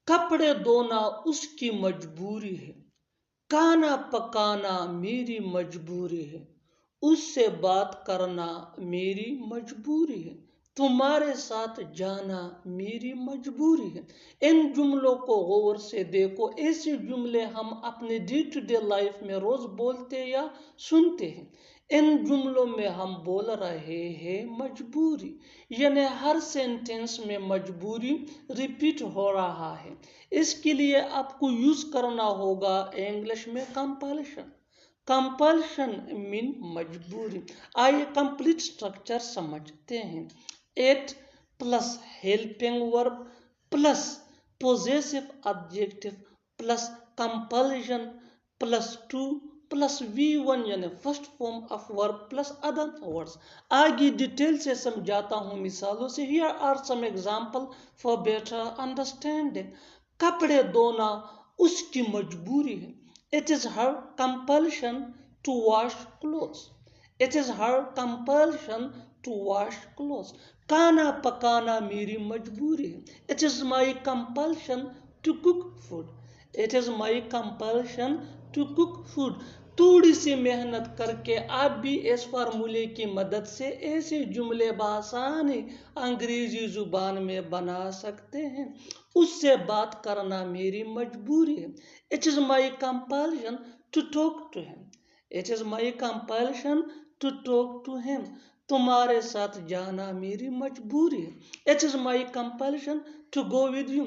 کپڑے دھونا اس کی مجبوری ہے، کھانا پکانا میری مجبوری ہے، اس سے بات کرنا میری مجبوری ہے، تمہارے ساتھ جانا میری مجبوری ہے۔ ان جملوں کو غور سے دیکھو، ایسے جملے ہم اپنے ڈے ٹو ڈے لائف میں روز بولتے یا سنتے ہیں۔ ان جملوں میں ہم بول رہے ہیں مجبوری، یعنی ہر سینٹینس میں مجبوری ریپیٹ ہو رہا ہے۔ اس کے لیے آپ کو یوز کرنا ہوگا انگلش میں کمپلشن۔ کمپلشن مین مجبوری۔ آئیے کمپلیٹ سٹرکچر سمجھتے ہیں۔ Eight plus helping verb plus possessive objective plus compulsion plus two plus V1 یعنی first form of verb plus other words. آگے ڈیٹیل سے سمجھاتا ہوں مثالوں سے۔ Here are some examples for better understanding۔ کپڑے دھونا اس کی مجبوری ہے۔ It is her compulsion to wash clothes۔ It is her compulsion to wash clothes۔ کھانا پکانا میری مجبوری ہے۔ It is my compulsion to cook food۔ It is my compulsion to cook food۔ تھوڑی سی محنت کر کے آپ بھی اس فارمولے کی مدد سے ایسے جملے بآسانی انگریزی زبان میں بنا سکتے ہیں۔ اس سے بات کرنا میری مجبوری ہے۔ It is my compulsion to talk to him۔ It is my compulsion to talk to him۔ تمہارے ساتھ جانا میری مجبوری ہے۔ It is my compulsion to go with you۔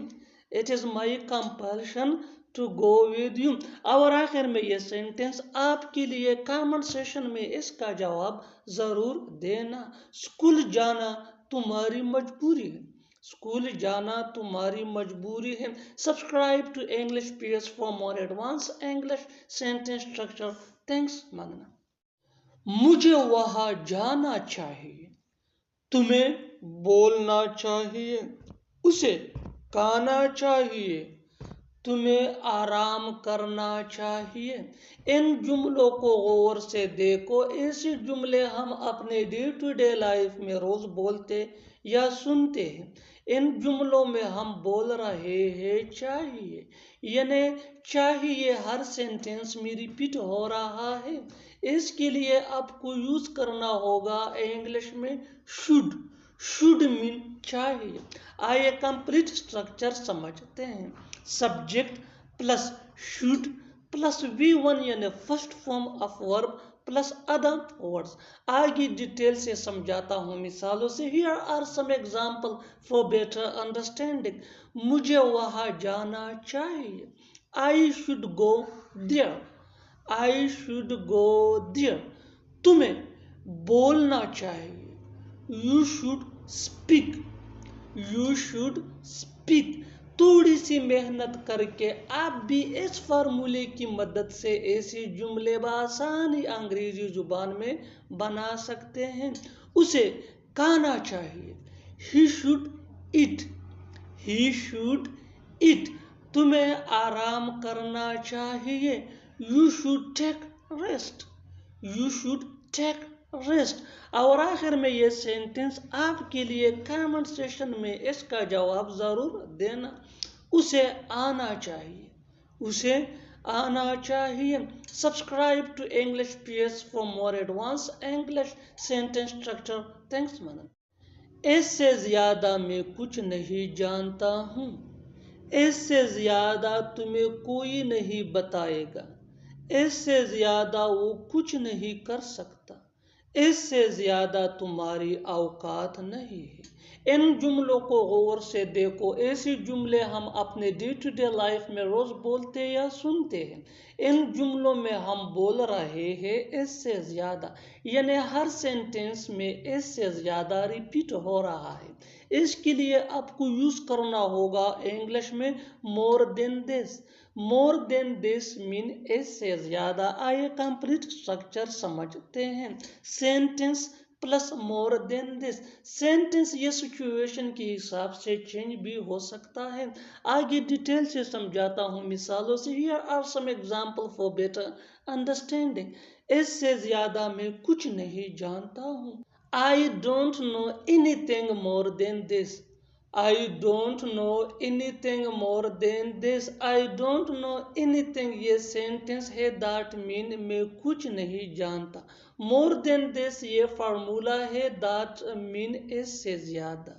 It is my compulsion to go with you۔ اور آخر میں یہ سینٹنس آپ کے لیے کامنٹ سیشن میں اس کا جواب ضرور دینا۔ اسکول جانا تمہاری مجبوری ہے۔ اسکول جانا تمہاری مجبوری ہے۔ Subscribe to English pairs for more advance English sentence structure. Thanks مانگنا۔ مجھے وہاں جانا چاہیے، تمہیں بولنا چاہیے، اسے کھانا چاہیے، تمہیں آرام کرنا چاہیے۔ ان جملوں کو غور سے دیکھو، ایسے جملے ہم اپنے ڈے ٹو ڈے لائف میں روز بولتے یا سنتے ہیں۔ ان جملوں میں ہم بول رہے ہیں چاہیے، یعنی چاہیے ہر سینٹینس میں ریپیٹ ہو رہا ہے۔ اس کے لیے آپ کو یوز کرنا ہوگا انگلش میں should۔ should مین چاہیے۔ آئیے کمپلیٹ سٹرکچر سمجھتے ہیں۔ Subject plus should plus V1 یعنی first form of verb plus other words. آگے ڈیٹیل سے سمجھاتا ہوں مثالوں سے۔ Here are some examples for better understanding۔ مجھے وہاں جانا چاہیے۔ I should go there۔ I should go there۔ تمہیں بولنا چاہیے۔ You should speak۔ You should speak۔ تھوڑی سی محنت کر کے آپ بھی اس فارمولے کی مدد سے ایسے جملے بآسانی انگریزی زبان میں بنا سکتے ہیں۔ اسے کھانا چاہیے۔ He should eat۔ He should eat۔ تمہیں آرام کرنا چاہیے۔ You should take rest۔ You should take rest۔ اور آخر میں یہ سینٹنس آپ کے لیے کامنٹ سیشن میں اس کا جواب ضرور دینا۔ اسے آنا چاہیے۔ اسے آنا چاہیے۔ Subscribe to English pairs for more advance English sentence structure. Thanks مدن۔ اس سے زیادہ میں کچھ نہیں جانتا ہوں۔ اس سے زیادہ تمہیں کوئی نہیں بتائے گا۔ اس سے زیادہ وہ کچھ نہیں کر سکتا۔ اس سے زیادہ تمہاری اوقات نہیں ہے۔ ان جملوں کو غور سے دیکھو، ایسے جملے ہم اپنے ڈے ٹو ڈے لائف میں روز بولتے یا سنتے ہیں۔ ان جملوں میں ہم بول رہے ہیں اس سے زیادہ، یعنی ہر سینٹینس میں اس سے زیادہ ریپیٹ ہو رہا ہے۔ اس کے لیے آپ کو یوز کرنا ہوگا انگلش میں more than this۔ more than this مین اس سے زیادہ۔ آئیے کمپلیٹ سٹرکچر سمجھتے ہیں۔ Sentence plus more than this۔ Sentence یہ سچویشن کے حساب سے چینج بھی ہو سکتا ہے۔ آگے ڈیٹیل سے سمجھاتا ہوں مثالوں سے۔ Here are some examples for better understanding۔ اس سے زیادہ میں کچھ نہیں جانتا ہوں۔ I don't know anything more than this۔ I don't know anything more than this. I don't know anything یہ sentence ہے that mean میں کچھ نہیں جانتا. More than this یہ فارمولا ہے that mean اس سے زیادہ.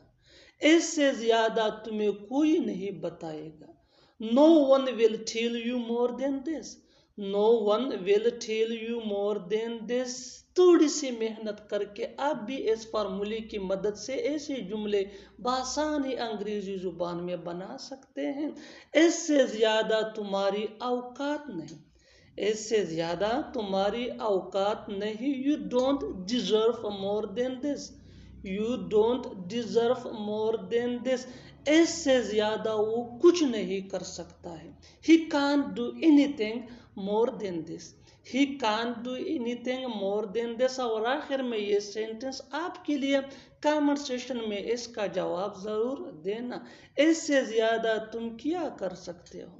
اس سے زیادہ تمہیں کوئی نہیں بتائے گا. No one will tell you more than this. No one will tell you more than this. تھوڑی سی محنت کر کے آپ بھی اس فارمولے کی مدد سے ایسے جملے بآسانی انگریزی زبان میں بنا سکتے ہیں. اس سے زیادہ تمہاری اوقات نہیں. اس سے زیادہ تمہاری اوقات نہیں. You don't deserve more than this. You don't deserve more than this. اس سے زیادہ وہ کچھ نہیں کر سکتا ہے. He can't do anything more than this. He can't do anything more than this. اور آخر میں یہ سینٹنس آپ کے لیے کامنٹ سیکشن میں اس کا جواب ضرور دینا. اس سے زیادہ تم کیا کر سکتے ہو.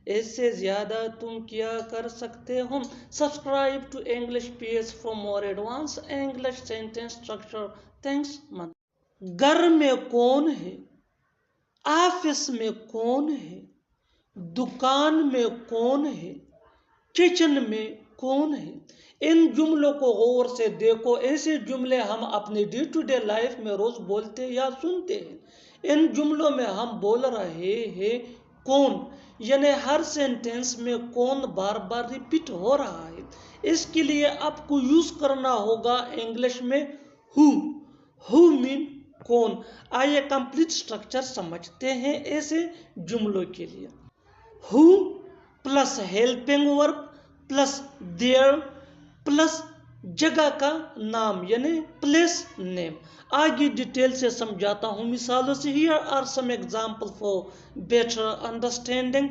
اس سے زیادہ تم کیا کر سکتے ہو. Subscribe to English piece for more advance English sentence structure. Thanks man. گھر میں کون ہے؟ آفس میں کون ہے؟ دکان میں کون ہے؟ کچن میں کون ہے؟ ان جملوں کو غور سے دیکھو. ایسے جملے ہم اپنے ڈے ٹو ڈے لائف میں روز بولتے یا سنتے ہیں. ان جملوں میں ہم بول رہے ہیں کون، یعنی ہر سینٹینس میں کون بار بار ریپیٹ ہو رہا ہے. اس کے لیے آپ کو یوز کرنا ہوگا انگلش میں ہو. ہو مین کون. آئیے کمپلیٹ اسٹرکچر سمجھتے ہیں ایسے جملوں کے لیے. Who plus helping verb plus there plus جگہ کا نام یعنی پلیس نیم. آگے ڈیٹیل سے سمجھاتا ہوں مثالوں سے. Here are some example for better understanding.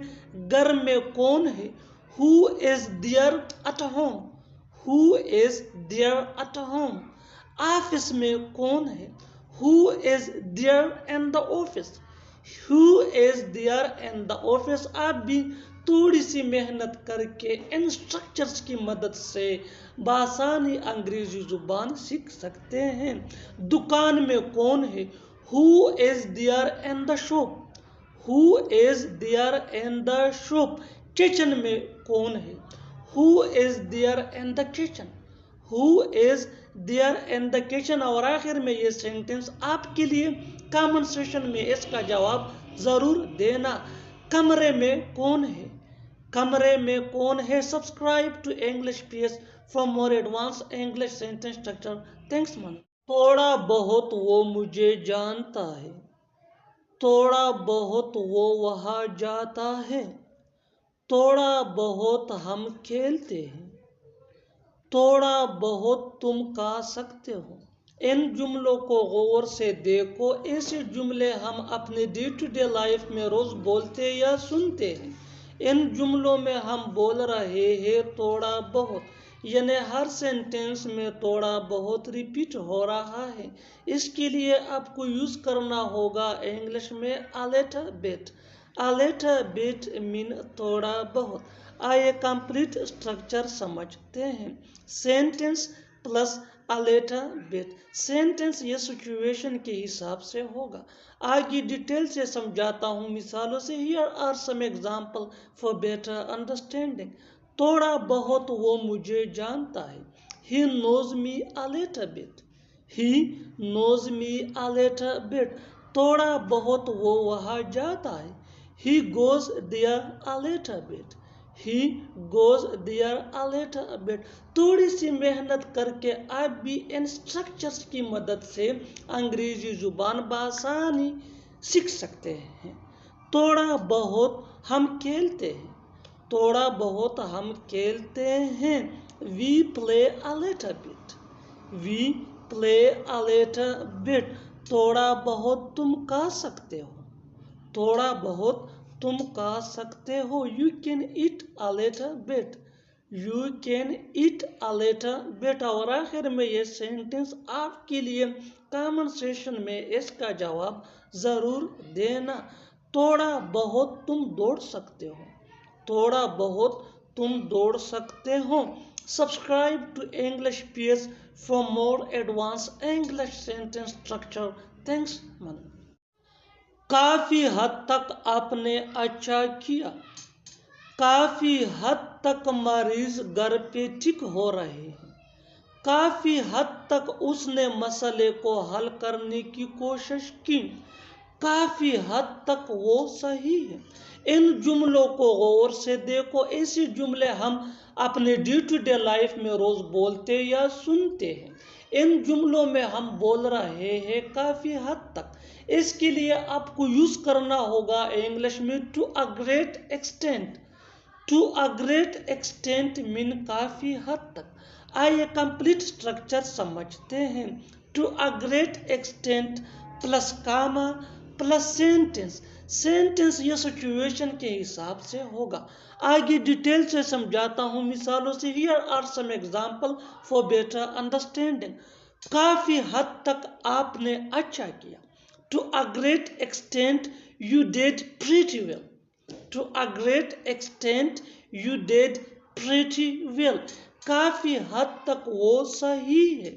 گھر میں کون ہے؟ Who is there at home. Who is there at home. Office میں کون ہے؟ Who is there in the office. Who is there in the office. آپ بھی تھوڑی سی محنت کر کے ان اسٹرکچرز کی مدد سے بآسانی انگریزی زبان سیکھ سکتے ہیں. دکان میں کون ہے؟ Who is there in the shop. Who is there in the shop. Kitchen میں کون ہے؟ Who is there in the kitchen. Who is there in the kitchen. اور آخر میں یہ سینٹنس آپ کے لیے کامنٹ سیکشن میں اس کا جواب ضرور دینا. کمرے میں کون ہے؟ کمرے میں کون ہے. Subscribe to English piece for more advance English sentence structure. Thanks من. تھوڑا بہت وہ مجھے جانتا ہے. تھوڑا بہت وہ وہاں جاتا ہے. تھوڑا بہت ہم کھیلتے ہیں. تھوڑا بہت تم کھا سکتے ہو. ان جملوں کو غور سے دیکھو. ایسے جملے ہم اپنے ڈے ٹو ڈے لائف میں روز بولتے یا سنتے ہیں. ان جملوں میں ہم بول رہے ہیں تھوڑا بہت، یعنی ہر سینٹینس میں تھوڑا بہت ریپیٹ ہو رہا ہے. اس کے لیے آپ کو یوز کرنا ہوگا انگلش میں a little bit. A little bit mean تھوڑا بہت. آئیے کمپلیٹ اسٹرکچر سمجھتے ہیں. Sentence plus a little bit. Sentence یہ سچویشن کے حساب سے ہوگا. آگے ڈیٹیل سے سمجھاتا ہوں مثالوں سے. Here are some example for better understanding. تھوڑا بہت وہ مجھے جانتا ہے. He knows me a little bit. He knows me a little bit. تھوڑا بہت وہ وہاں جاتا ہے. He goes there a little bit. He goes there a little bit. تھوڑی سی محنت کر کے آپ بھی ان اسٹرکچرز کی مدد سے انگریزی زبان بآسانی سیکھ سکتے ہیں. تھوڑا بہت ہم کھیلتے ہیں. تھوڑا بہت ہم کھیلتے ہیں. We play a little bit. We play a little bit. تھوڑا بہت تم کھا سکتے ہو. تھوڑا بہت تم کھا سکتے ہو. You can eat a little bit. You can eat a little bit. اور آخر میں یہ سینٹنس آپ کے لیے کامن سیشن میں اس کا جواب ضرور دینا. تھوڑا بہت تم دوڑ سکتے ہو. تھوڑا بہت تم دوڑ سکتے ہو. Subscribe to English piece for more advance English sentence structure. Thanks man. کافی حد تک آپ نے اچھا کیا، کافی حد تک مریض گھر پہ ٹھیک ہو رہے ہیں، کافی حد تک اس نے مسئلے کو حل کرنے کی کوشش کی، کافی حد تک وہ صحیح ہے۔ ان جملوں کو غور سے دیکھو، ایسے جملے ہم اپنے ڈے ٹو ڈے لائف میں روز بولتے یا سنتے ہیں۔ ان جملوں میں ہم بول رہے ہیں کافی حد تک، اس کے لیے آپ کو یوز کرنا ہوگا انگلش میں to a great extent. To a great extent مین کافی حد تک۔ آئیے کمپلیٹ اسٹرکچر سمجھتے ہیں۔ To a great extent plus comma plus sentence, sentence یہ سچویشن کے حساب سے ہوگا۔ آگے ڈیٹیل سے سمجھاتا ہوں مثالوں سے۔ Here are some example for better understanding. کافی حد تک آپ نے اچھا کیا، to a great extent you did pretty well, to a great extent you did pretty well, کافی حد تک وہ صحیح ہے۔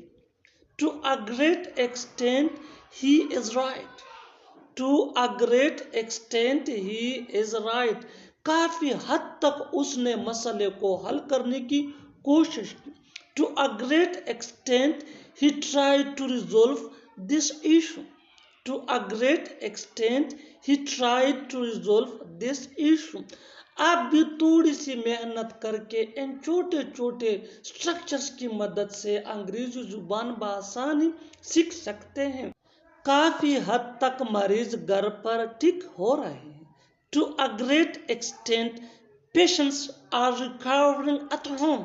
To a great extent he is right, to a great extent he is right, کافی حد تک اس نے مسئلے کو حل کرنے کی کوشش کی۔ To a great extent he tried to resolve this issue, to a great extent he tried to resolve this issue. آپ بھی تھوڑی سی محنت کر کے ان چھوٹے چھوٹے اسٹرکچرز کی مدد سے انگریزی زبان بآسانی سیکھ سکتے ہیں۔ کافی حد تک مریض گھر پر ٹھیک ہو رہے ہیں۔ To a great extent patients are recovering at home,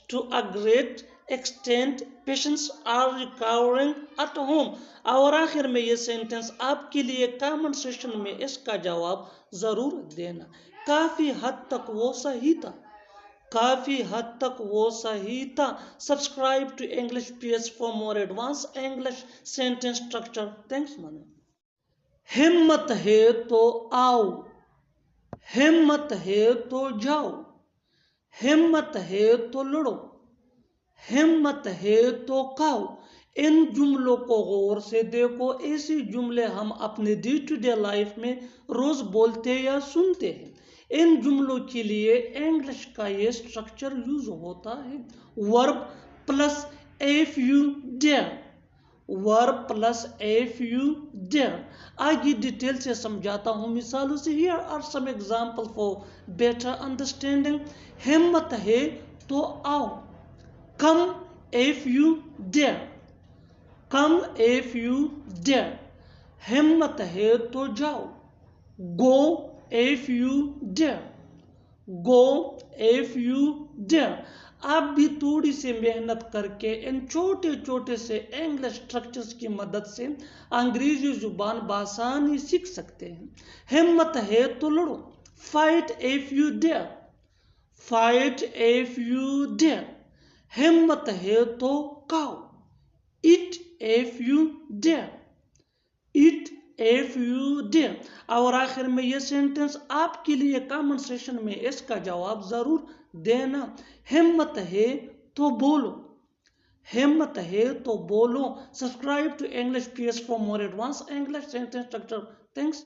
to a great extent patients are recovering at home. اور آخر میں یہ سینٹینس آپ کے لیے کامنٹ سیشن میں اس کا جواب ضرور دینا۔ کافی حد تک وہ صحیح تھا، کافی حد تک وہ صحیح تھا۔ Subscribe to English PS for more advance English sentence structure. Thanks مانو۔ ہمت ہے تو آؤ، ہمت ہے تو جاؤ، ہمت ہے تو لڑو، ہمت ہے تو کھاؤ۔ ان جملوں کو غور سے دیکھو، ایسے جملے ہم اپنے ڈے ٹو ڈے لائف میں روز بولتے یا سنتے ہیں۔ ان جملوں کے لیے انگلش کا یہ اسٹرکچر یوز ہوتا ہے، verb plus if you dare, verb plus if you dare. آگے ڈیٹیل سے سمجھاتا ہوں مثالوں سے۔ Here are some example for better understanding. ہمت ہے تو آؤ، come if you dare, come if you dare. ہمت ہے تو جاؤ، go if you dare, go if you dare. آپ بھی تھوڑی سی محنت کر کے ان چھوٹے چھوٹے سے انگلش اسٹرکچرز کی مدد سے انگریزی زبان بآسانی سیکھ سکتے ہیں۔ ہمت ہے تو لڑو، fight if you dare, fight if you dare. ہمت ہے تو کھاؤ، eat if you dare, eat if you dare. اور آخر میں یہ سینٹینس آپ کے لیے کامنٹ سیشن میں اس کا جواب ضرور دینا۔ ہمت ہے تو بولو، ہمت ہے تو بولو۔ Subscribe to English PS for more advance English sentence structure. Thanks.